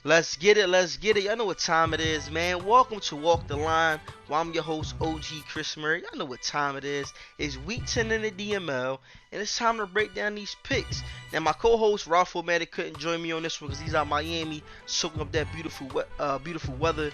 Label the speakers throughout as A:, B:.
A: Let's get it, let's get it. Y'all know what time it is, man. Welcome to Walk the Line. Well, I'm your host, OG Chris Murray. Y'all know what time it is. It's week 10 in the DML, and it's time to break down these picks. Now, my co-host, Ralph O'Matic, couldn't join me on this one because he's out in Miami, soaking up that beautiful weather,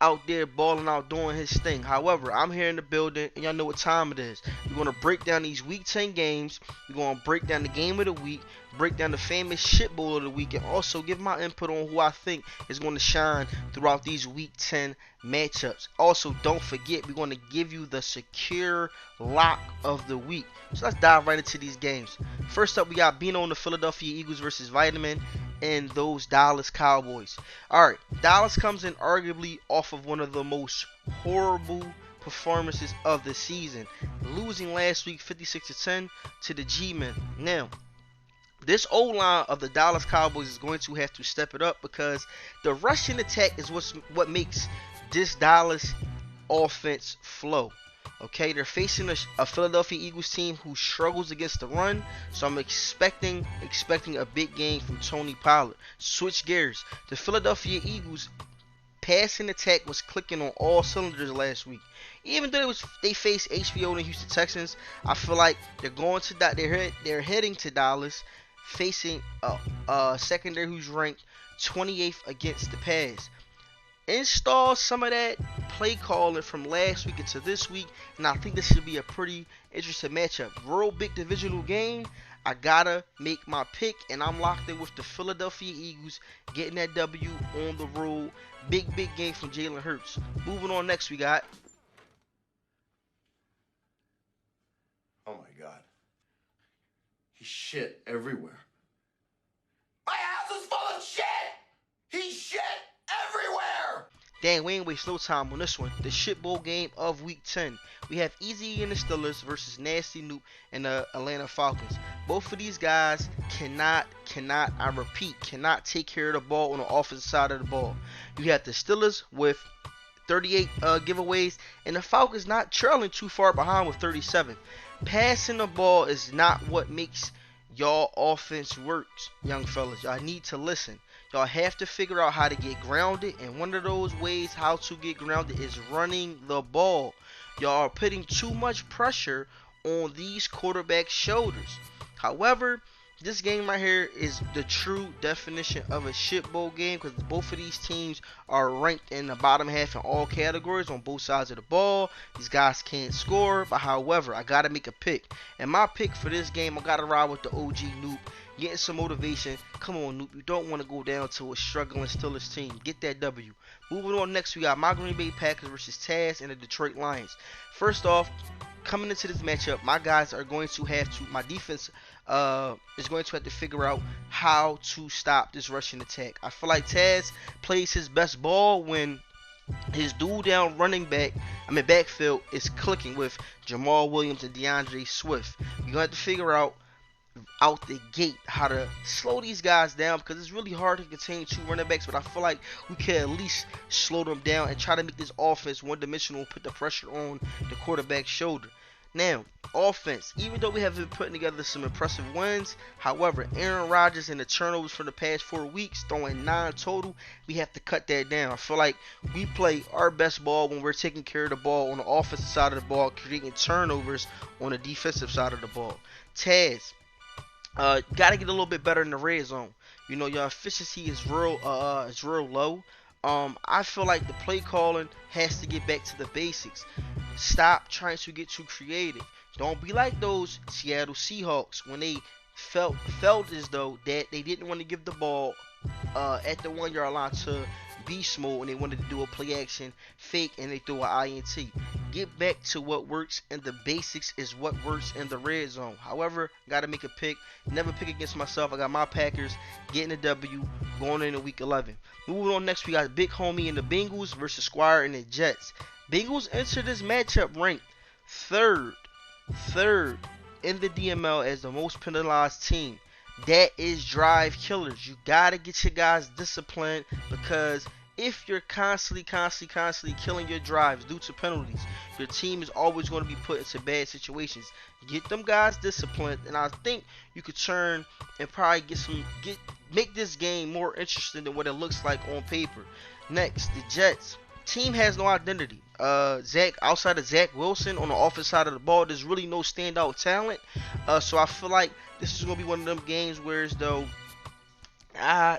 A: out there balling out, doing his thing. However, I'm here in the building, and y'all know what time it is. We're going to break down these week 10 games. We're going to break down the game of the week, break down the famous shit bowl of the week, and also give my input on who I think is going to shine throughout these week 10 matchups. Also, don't forget, we're going to give you the secure lock of the week. So let's dive right into these games. First up, we got Bino and the Philadelphia Eagles versus Vitamin and those Dallas Cowboys. Alright, Dallas comes in arguably off of one of the most horrible performances of the season, losing last week 56-10 to the G-Men. Now, this O-line of the Dallas Cowboys is going to have to step it up because the rushing attack is what makes this Dallas offense flow. Okay, they're facing a Philadelphia Eagles team who struggles against the run, so I'm expecting a big game from Tony Pollard. Switch gears. The Philadelphia Eagles passing attack was clicking on all cylinders last week. Even though they faced HBO and the Houston Texans, I feel like they're heading to Dallas, facing a secondary who's ranked 28th against the pass. Install some of that play calling from last week into this week, and I think this should be a pretty interesting matchup. Real big divisional game. I gotta make my pick, and I'm locked in with the Philadelphia Eagles getting that W on the road. Big game from Jalen Hurts. Moving on next, we got.
B: Oh my God. He's shit everywhere. My house is full of shit! He's shit everywhere!
A: Dang, we ain't waste no time on this one. The shit bowl game of week 10. We have Easy and the Steelers versus Nasty Noop and the Atlanta Falcons. Both of these guys cannot, I repeat, cannot take care of the ball on the offensive side of the ball. You have the Steelers with 38 giveaways, and the Falcons not trailing too far behind with 37. Passing the ball is not what makes y'all offense works, young fellas. Y'all need to listen. Y'all have to figure out how to get grounded, and one of those ways how to get grounded is running the ball. Y'all are putting too much pressure on these quarterbacks' shoulders. However, this game right here is the true definition of a shit bowl game because both of these teams are ranked in the bottom half in all categories on both sides of the ball. These guys can't score, but however, I gotta make a pick. And my pick for this game, I gotta ride with the OG Noop. Getting some motivation. Come on, Noop. You don't want to go down to a struggling Steelers team. Get that W. Moving on next, we got my Green Bay Packers versus Taz and the Detroit Lions. First off, coming into this matchup, my guys are going to have to, my defense is going to have to figure out how to stop this rushing attack. I feel like Taz plays his best ball when his dual down backfield is clicking with Jamal Williams and DeAndre Swift. You're going to have to figure out the gate how to slow these guys down because it's really hard to contain two running backs, but I feel like we can at least slow them down and try to make this offense one-dimensional and put the pressure on the quarterback's shoulder. Now, offense, even though we have been putting together some impressive wins, however, Aaron Rodgers and the turnovers for the past 4 weeks, throwing 9 total, we have to cut that down. I feel like we play our best ball when we're taking care of the ball on the offensive side of the ball, creating turnovers on the defensive side of the ball. Taz, gotta get a little bit better in the red zone. Your efficiency is real low. I feel like the play calling has to get back to the basics. Stop trying to get too creative. Don't be like those Seattle Seahawks when they felt as though that they didn't want to give the ball at the 1 yard line to beast mode and they wanted to do a play action fake and they threw an INT. Get back to what works, and the basics is what works in the red zone. However, gotta make a pick. Never pick against myself. I got my Packers getting a W going into week 11. Moving on next, we got Big Homie and the Bengals versus Squire and the Jets. Bengals enter this matchup ranked third in the DML as the most penalized team. That is drive killers. You gotta get your guys disciplined because if you're constantly killing your drives due to penalties, your team is always going to be put into bad situations. Get them guys disciplined, and I think you could turn and probably make this game more interesting than what it looks like on paper. Next, the Jets. Team has no identity. Outside of Zach Wilson on the offense side of the ball, there's really no standout talent. So I feel like this is gonna be one of them games where as though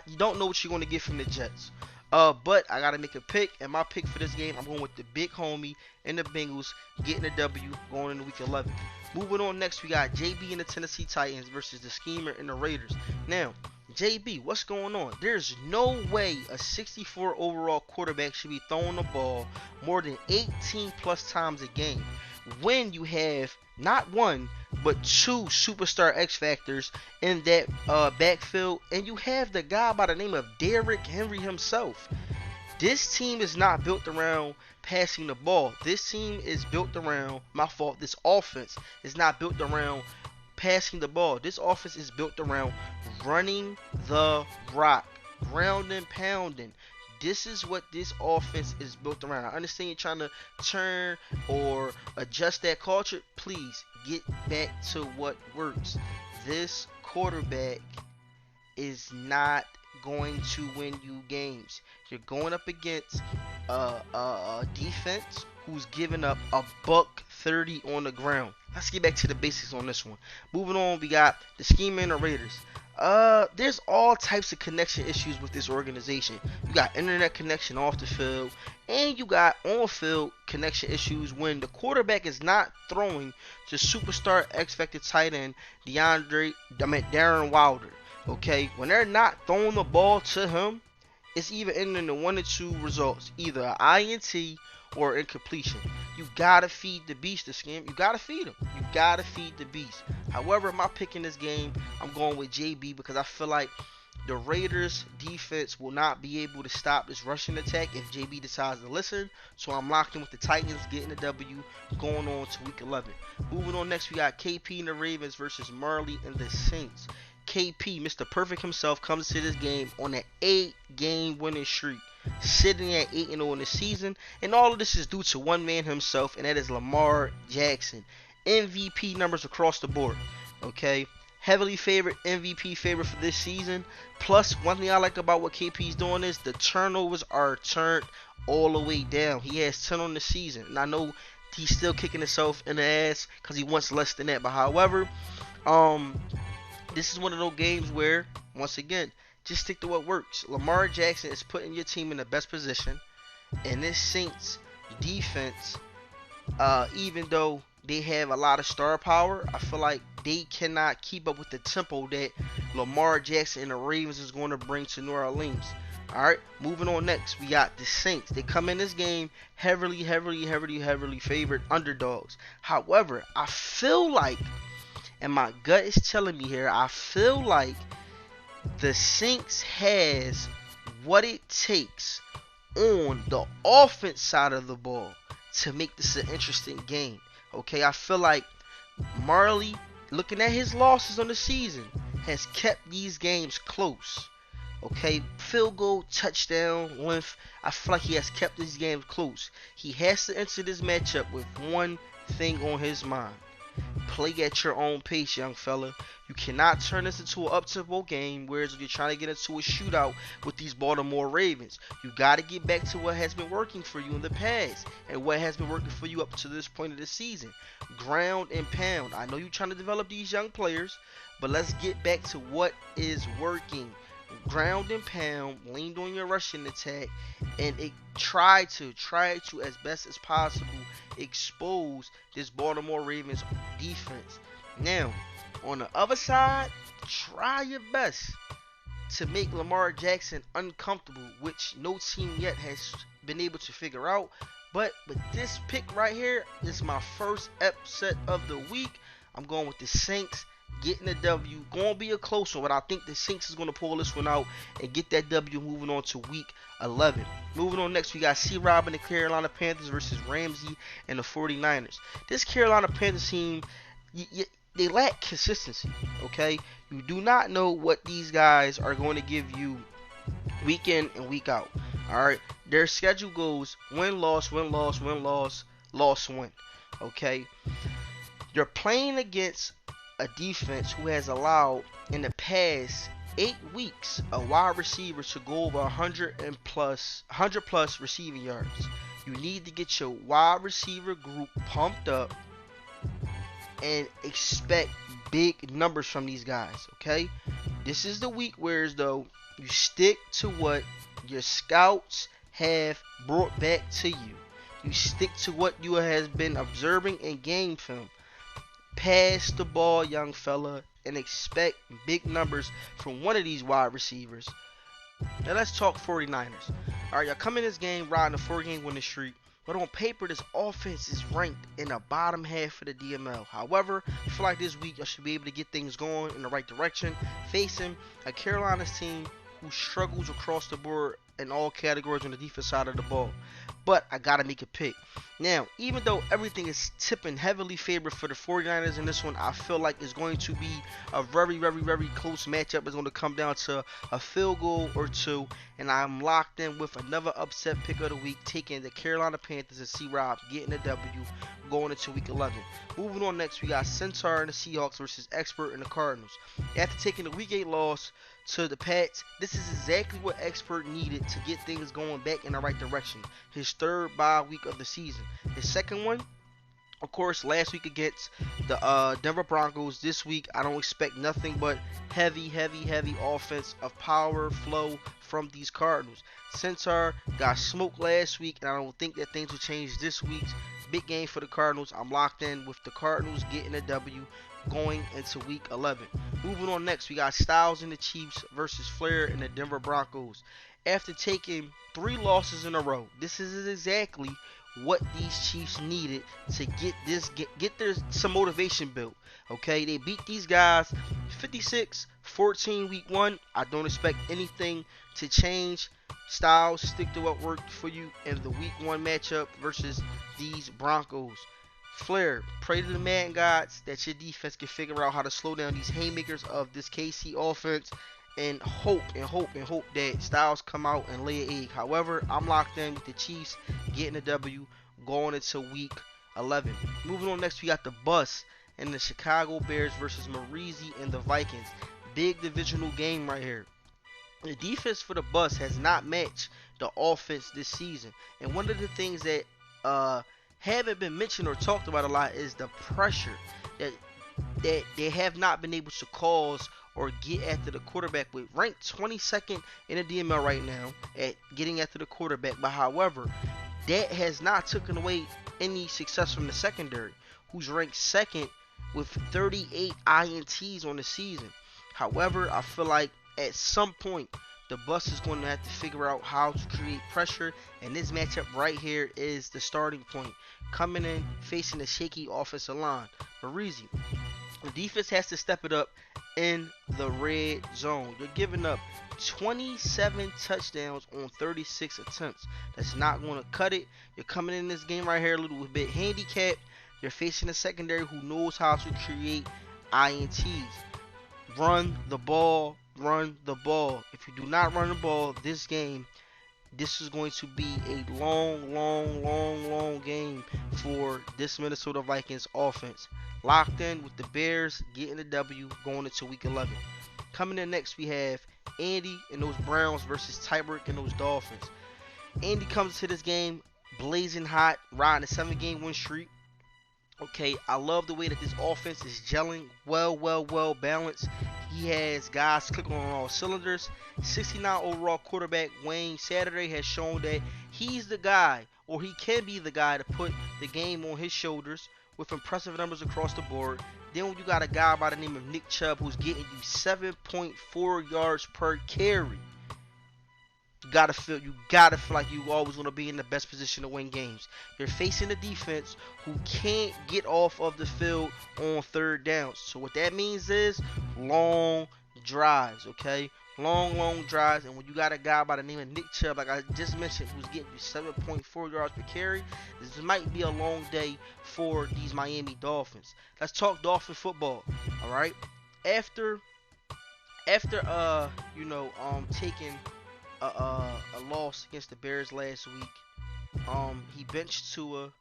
A: you don't know what you're gonna get from the Jets. But I gotta make a pick, and my pick for this game, I'm going with the big homie and the Bengals getting a W going into week 11. Moving on next, we got JB and the Tennessee Titans versus the Schemer and the Raiders. Now, JB, what's going on? There's no way a 64 overall quarterback should be throwing the ball more than 18 plus times a game when you have not one but two superstar X factors in that backfield, and you have the guy by the name of Derrick Henry himself. This team is not built around passing the ball. This team is built around, this offense is not built around passing the ball. This offense is built around running the rock, ground and pounding. This is what this offense is built around. I understand you're trying to turn or adjust that culture. Please get back to what works. This quarterback is not going to win you games. You're going up against a defense who's giving up a $130 on the ground. Let's get back to the basics on this one. Moving on, we got the Schemer and the Raiders. There's all types of connection issues with this organization. You got internet connection off the field, and you got on-field connection issues when the quarterback is not throwing to superstar X-Factor tight end Darren Wilder. Okay, when they're not throwing the ball to him, it's either ending in one or two results, either an INT or incompletion. You gotta feed the beast, the Scheme. You gotta feed him. You gotta feed the beast. However, my pick in this game, I'm going with JB because I feel like the Raiders defense will not be able to stop this rushing attack if JB decides to listen. So I'm locked in with the Titans getting the W going on to week 11. Moving on next, we got KP and the Ravens versus Marley and the Saints. KP, Mr. Perfect himself, comes to this game on an 8-game winning streak, sitting at 8-0 in the season, and all of this is due to one man himself, and that is Lamar Jackson. MVP numbers across the board, okay? Heavily favored, MVP favorite for this season. Plus, one thing I like about what KP's doing is the turnovers are turned all the way down. He has 10 on the season, and I know he's still kicking himself in the ass because he wants less than that. But however, this is one of those games where, once again, just stick to what works. Lamar Jackson is putting your team in the best position, and this Saints defense, even though they have a lot of star power, I feel like they cannot keep up with the tempo that Lamar Jackson and the Ravens is going to bring to New Orleans. Alright, moving on next, we got the Saints. They come in this game heavily favored underdogs. However, I feel like, and my gut is telling me here, I feel like the Saints has what it takes on the offense side of the ball to make this an interesting game. Okay, I feel like Marley, looking at his losses on the season, has kept these games close. Okay, field goal, touchdown, length. I feel like he has kept these games close. He has to enter this matchup with one thing on his mind. Play at your own pace, young fella. You cannot turn this into an up-tempo game, whereas you're trying to get into a shootout with these Baltimore Ravens. You got to get back to what has been working for you in the past and what has been working for you up to this point of the season. Ground and pound. I know you're trying to develop these young players, but let's get back to what is working. Ground and pound, leaned on your rushing attack, and try to as best as possible expose this Baltimore Ravens defense. Now, on the other side, try your best to make Lamar Jackson uncomfortable, which no team yet has been able to figure out. But with this pick right here, this is my first upset of the week. I'm going with the Saints getting the W. Going to be a close one, but I think the Saints is going to pull this one out and get that W moving on to week 11. Moving on next, we got C-Rob and the Carolina Panthers versus Ramsey and the 49ers. This Carolina Panthers team, they lack consistency, okay? You do not know what these guys are going to give you week in and week out. All right, their schedule goes win, loss, win, loss, win, loss, loss, win. Okay, you're playing against a defense who has allowed in the past 8 weeks a wide receiver to go over 100 plus receiving yards. You need to get your wide receiver group pumped up and expect big numbers from these guys. Okay, this is the week where as though you stick to what your scouts have brought back to you. You stick to what you have been observing in game film. Pass the ball, young fella, and expect big numbers from one of these wide receivers. Now let's talk 49ers. Alright, y'all come in this game riding a 4-game winning streak, but on paper this offense is ranked in the bottom half of the DML. However, I feel like this week y'all should be able to get things going in the right direction, facing a Carolina's team who struggles across the board in all categories on the defense side of the ball. But I gotta make a pick. Now, even though everything is tipping heavily favored for the 49ers in this one, I feel like it's going to be a very, very, very close matchup. It's going to come down to a field goal or two, and I'm locked in with another upset pick of the week, taking the Carolina Panthers and C-Rob getting a W going into week 11. Moving on next, we got Centaur and the Seahawks versus Expert and the Cardinals. After taking the week 8 loss to the Pats, this is exactly what Expert needed to get things going back in the right direction. His third bye week of the season. His second one, of course, last week against the Denver Broncos. This week, I don't expect nothing but heavy offense of power flow from these Cardinals. Centaur got smoked last week, and I don't think that things will change this week. Big game for the Cardinals. I'm locked in with the Cardinals getting a W going into week 11. Moving on next, we got Styles and the Chiefs versus Flair and the Denver Broncos. After taking 3 losses in a row, this is exactly what these Chiefs needed to get their some motivation built. Okay, they beat these guys 56-14 week 1. I don't expect anything to change. Styles, stick to what worked for you in the week 1 matchup versus these Broncos. Flair, pray to the Madden gods that your defense can figure out how to slow down these haymakers of this KC offense, and hope that Styles come out and lay an egg. However, I'm locked in with the Chiefs getting a W going into week 11. Moving on next, we got the Bus and the Chicago Bears versus Marizi and the Vikings. Big divisional game right here. The defense for the Bus has not matched the offense this season, and one of the things that haven't been mentioned or talked about a lot is the pressure that they have not been able to cause or get after the quarterback with. Ranked 22nd in the DML right now at getting after the quarterback, but however, that has not taken away any success from the secondary, who's ranked 2nd with 38 INTs on the season. However, I feel like at some point the Bus is going to have to figure out how to create pressure, and this matchup right here is the starting point. Coming in, facing a shaky offensive line. Marizi, the defense has to step it up in the red zone. You're giving up 27 touchdowns on 36 attempts. That's not going to cut it. You're coming in this game right here a little bit handicapped. You're facing a secondary who knows how to create INTs. Run the ball. Run the ball. If you do not run the ball this game, this is going to be a long game for this Minnesota Vikings offense. Locked in with the Bears getting the W going into week 11. Coming in next, we have Andy and those Browns versus Tybrick and those Dolphins. Andy comes to this game blazing hot, riding a 7-game win streak. Okay, I love the way that this offense is gelling, well balanced. He has guys clicking on all cylinders. 69 overall quarterback Wayne Saturday has shown that he's the guy, or he can be the guy, to put the game on his shoulders with impressive numbers across the board. Then when you got a guy by the name of Nick Chubb who's getting you 7.4 yards per carry, you gotta feel like you always want to be in the best position to win games. You're facing a defense who can't get off of the field on 3rd downs. So what that means is long drives, okay? Long drives. And when you got a guy by the name of Nick Chubb, like I just mentioned, who's getting you 7.4 yards per carry, this might be a long day for these Miami Dolphins. Let's talk Dolphin football, all right? After taking a loss against the Bears last week. He benched Tua.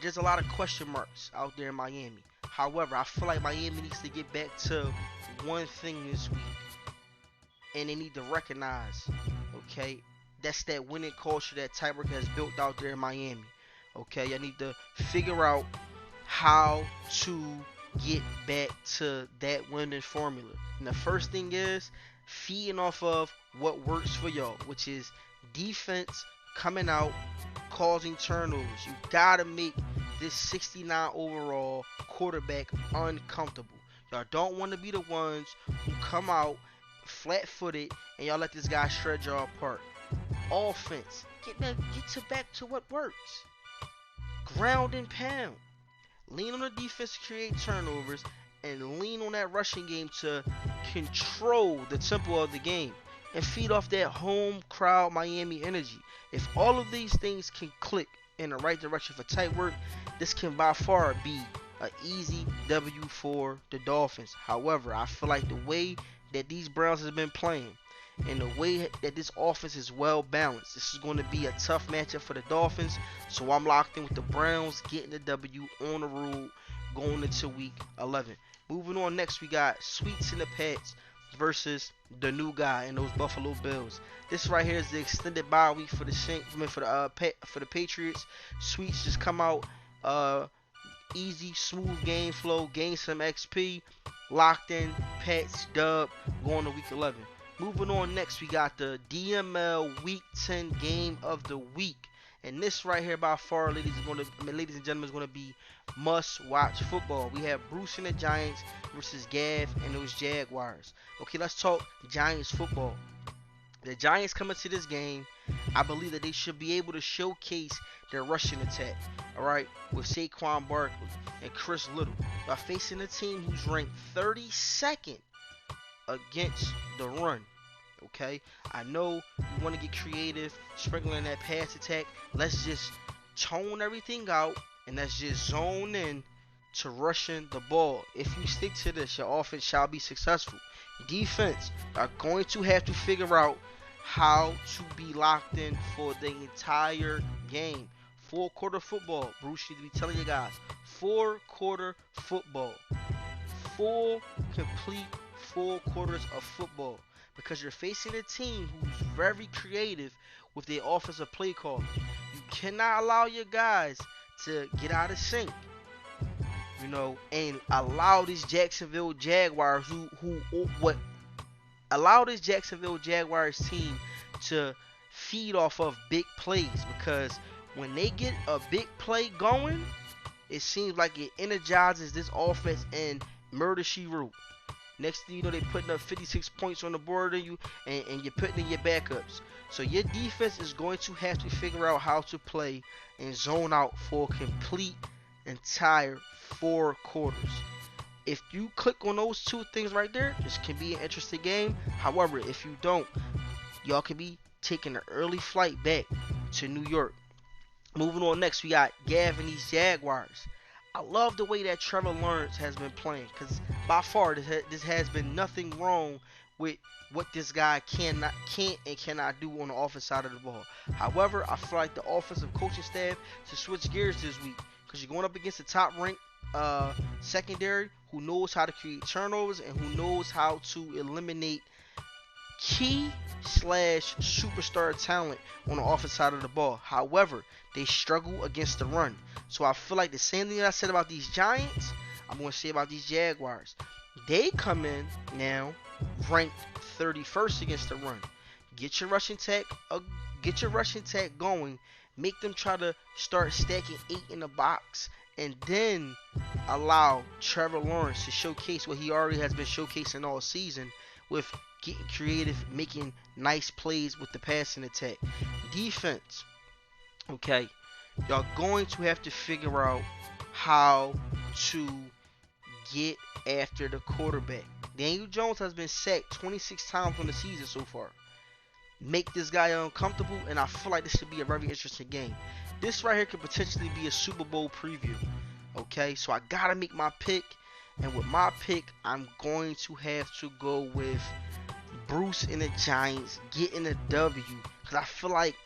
A: There's a lot of question marks out there in Miami. However, I feel like Miami needs to get back to one thing this week, and they need to recognize, okay, that's that winning culture that Tyreek has built out there in Miami. Okay, I need to figure out how to get back to that winning formula. And the first thing is feeding off of what works for y'all, which is defense coming out, causing turnovers. You gotta make this 69 overall quarterback uncomfortable. Y'all don't want to be the ones who come out flat-footed and y'all let this guy shred y'all apart. Offense, back to what works. Ground and pound. Lean on the defense to create turnovers and lean on that rushing game to control the tempo of the game and feed off that home crowd Miami energy. If all of these things can click in the right direction for tight work, this can by far be an easy W for the Dolphins. However, I feel like the way that these Browns have been playing and the way that this offense is well balanced, this is going to be a tough matchup for the Dolphins. So I'm locked in with the Browns getting the W on the road going into week 11. Moving on, next we got Sweets and the Pats versus the new guy and those Buffalo Bills. This right here is the extended bye week for the Patriots. Sweets just come out easy, smooth game flow, gain some XP, locked in, Pats dub going to week 11. Moving on, next we got the DML Week 10 game of the week, and this right here by far, ladies and gentlemen, is going to be must-watch football. We have Bruce and the Giants versus Gav and those Jaguars. Okay, let's talk Giants football. The Giants come into this game, I believe that they should be able to showcase their rushing attack, all right, with Saquon Barkley and Chris Little. By facing a team who's ranked 32nd against the run. Okay, I know you want to get creative, sprinkling that pass attack. Let's just tone everything out and let's just zone in to rushing the ball. If you stick to this, your offense shall be successful. Defense are going to have to figure out how to be locked in for the entire game. 4-quarter football. Bruce should be telling you guys. 4-quarter football. Full, complete 4 quarters of football. Because you're facing a team who's very creative with their offensive play calling. You cannot allow your guys to get out of sync, you know, and allow this Jacksonville Jaguars allow this Jacksonville Jaguars team to feed off of big plays, because when they get a big play going, it seems like it energizes this offense and murder she wrote. Next thing you know, they putting up 56 points on the board on you, and you're putting in your backups. So your defense is going to have to figure out how to play and zone out for a complete entire 4 quarters. If you click on those 2 things right there, this can be an interesting game. However, if you don't, y'all can be taking an early flight back to New York. Moving on, next we got Gav and these Jaguars. I love the way that Trevor Lawrence has been playing, because by far this has been nothing wrong with what this guy can't and cannot do on the offensive side of the ball. However, I feel like the offensive coaching staff should switch gears this week, because you're going up against the top-ranked secondary who knows how to create turnovers and who knows how to eliminate key/superstar talent on the offensive side of the ball. However, they struggle against the run. So I feel like the same thing that I said about these Giants, I'm going to say about these Jaguars. They come in now ranked 31st against the run. Get your rushing attack going. Make them try to start stacking 8 in the box, and then allow Trevor Lawrence to showcase what he already has been showcasing all season with getting creative, making nice plays with the passing attack. Defense, okay, y'all going to have to figure out how to get after the quarterback. Daniel Jones has been sacked 26 times on the season so far. Make this guy uncomfortable, and I feel like this should be a very interesting game. This right here could potentially be a Super Bowl preview. Okay, so I gotta make my pick, and with my pick, I'm going to have to go with Bruce and the Giants getting a W. Because I feel like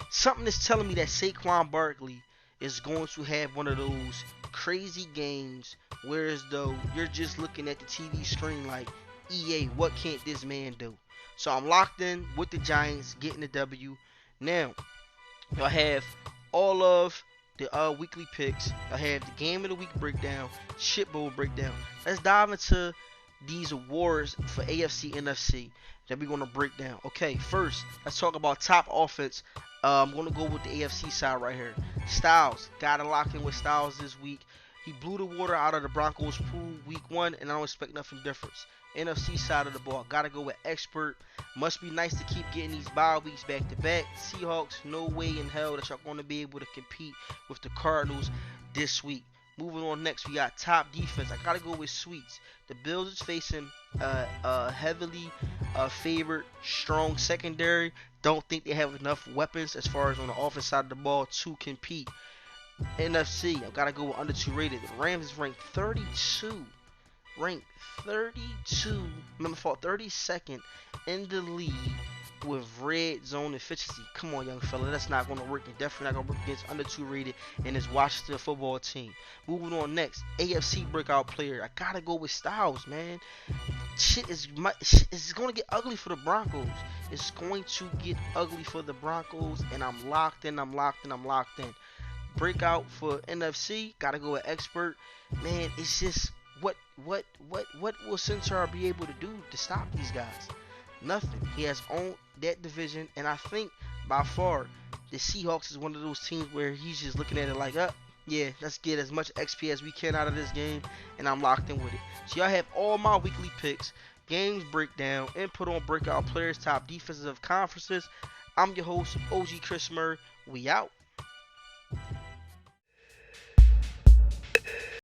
A: something is telling me that Saquon Barkley is going to have one of those crazy games, whereas though you're just looking at the TV screen like, EA, what can't this man do? So I'm locked in with the Giants getting the W. Now, y'all have all of the weekly picks. I have the game of the week breakdown, shit bowl breakdown. Let's dive into these awards for AFC, NFC that we're gonna break down. Okay, first let's talk about top offense. I'm gonna go with the AFC side right here. Styles, gotta lock in with Styles this week. He blew the water out of the Broncos pool week 1, and I don't expect nothing different. NFC side of the ball, gotta go with Expert. Must be nice to keep getting these bye weeks back to back. Seahawks, no way in hell that y'all gonna be able to compete with the Cardinals this week. Moving on next, we got top defense. I gotta go with Sweets. The Bills is facing heavily favored, strong secondary. Don't think they have enough weapons as far as on the offense side of the ball to compete. NFC, I gotta go with under 2 rated. The Rams is ranked 32. Ranked 32. Remember, fought 32nd in the league with red zone efficiency. Come on, young fella, that's not going to work. It's definitely not going to work against under 2 rated in this Washington football team. Moving on next, AFC breakout player. I gotta go with Styles, man. Shit is going to get ugly for the Broncos. It's going to get ugly for the Broncos, and I'm locked in. I'm locked in. Breakout for NFC. Gotta go with Expert. Man, it's just what will Centaur be able to do to stop these guys? Nothing. He has owned that division, and I think by far the Seahawks is one of those teams where he's just looking at it like, yeah, let's get as much XP as we can out of this game, and I'm locked in with it. So y'all have all my weekly picks, games breakdown, input on breakout players, top defenses of conferences. I'm your host, OG Chris Murray. We out.